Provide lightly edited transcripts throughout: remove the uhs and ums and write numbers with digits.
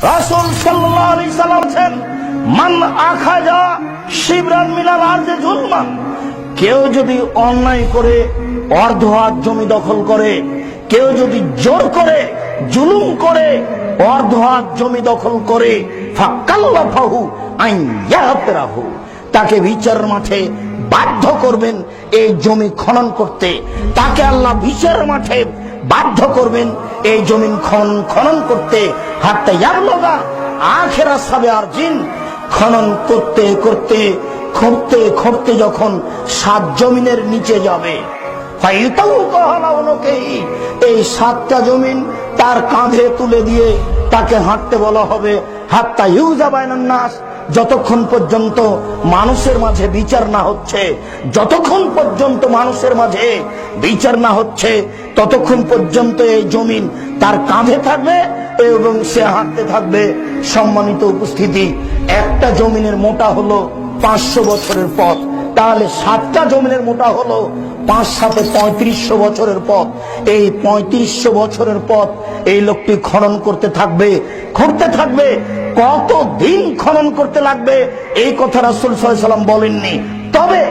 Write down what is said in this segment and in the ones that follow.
রাসূল সাল্লাল্লাহু আলাইহি সাল্লাম বলেছেন, মান আখাযা শিবরান মিনাল আরদি যুলমান, কেউ যদি অন্যায় করে অর্ধ হাত জমি দখল করে, কেউ যদি জোর করে জুলুম করে অর্ধ হাত জমি দখল করে, ফাকাল্লাফাহু আন ইয়াহতারাহু, তাকে বিচার মাঠে বাধ্য করবেন এই জমি খনন করতে। তাকে আল্লাহ বিচার মাঠে বাধ্য করবেন এই জমিন খনন করতে। হাত্তা ইয়াবলুগা আখিরা সাবে আরজিন, খনন করতে করতে খুঁড়তে খুঁড়তে যখন 7 জমিনের নিচে যাবে, এই 7টা জমিন তার কাঁধে তুলে দিয়ে তাকে হাঁটতে বলা হবে। হাত্তা ইউজা বাইনান নাস, যতক্ষণ পর্যন্ত মানুষের মাঝে বিচার না হচ্ছে, যতক্ষণ পর্যন্ত মানুষের মাঝে বিচার না হচ্ছে, ততক্ষণ পর্যন্ত এই জমিন তার কাঁধে থাকবে এবং সে হাঁটতে থাকবে। সম্মানিত উপস্থিতি, একটা জমিনের মোটা হলো 500 বছরের পথ, তাহলে 7টা জমিনের মোটা হলো 5 × 7 = 3500 বছরের পথ। এই 3500 বছরের পথ এই লোকটি খনন করতে থাকবে, খুঁড়তে থাকবে। কত দিন খনন করতে লাগবে এই কথা রাসূল সাল্লাল্লাহু আলাইহি ওয়াসাল্লাম বলেননি, তবে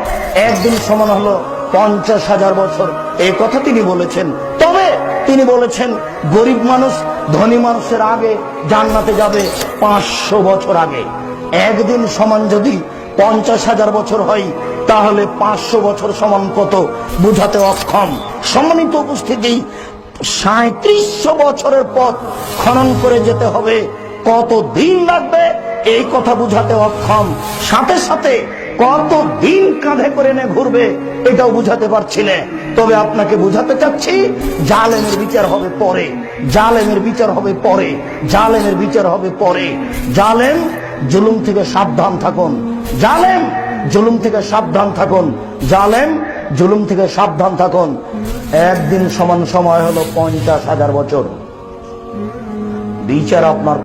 একদিন সমান হলো 50,000 বছর, এই কথা তিনি বলেছেন। তবে তিনি বলেছেন গরিব মানুষ ধনী মানুষের আগে জান্নাতে যাবে 500 বছর আগে। একদিন সমান যদি 50,000 বছর হয়, তাহলে 500 বছর সমান কত বুঝাতে অক্ষম। সম্মানিত উপস্থিতি, 3700 বছরের পথ খনন করে যেতে হবে, কত দিন লাগবে এই কথা বুঝাতে অক্ষম। সাথে সাথে কত দিন কাঁধে করে নিয়ে ঘুরবে এটাও বুঝাতে পারছি না। তবে আপনাকে বুঝাতে চাচ্ছি, জালেমের বিচার হবে পরে, জালেমের বিচার হবে পরে, জালেমের বিচার হবে পরে। জালেম জুলুম থেকে সাবধান থাকুন, জালেম জুলুম থেকে সাবধান থাকুন, জালেম জুলুম থেকে সাবধান থাকুন। একদিন সমান সময় হলো 50,000 বছর। বিচার আপনার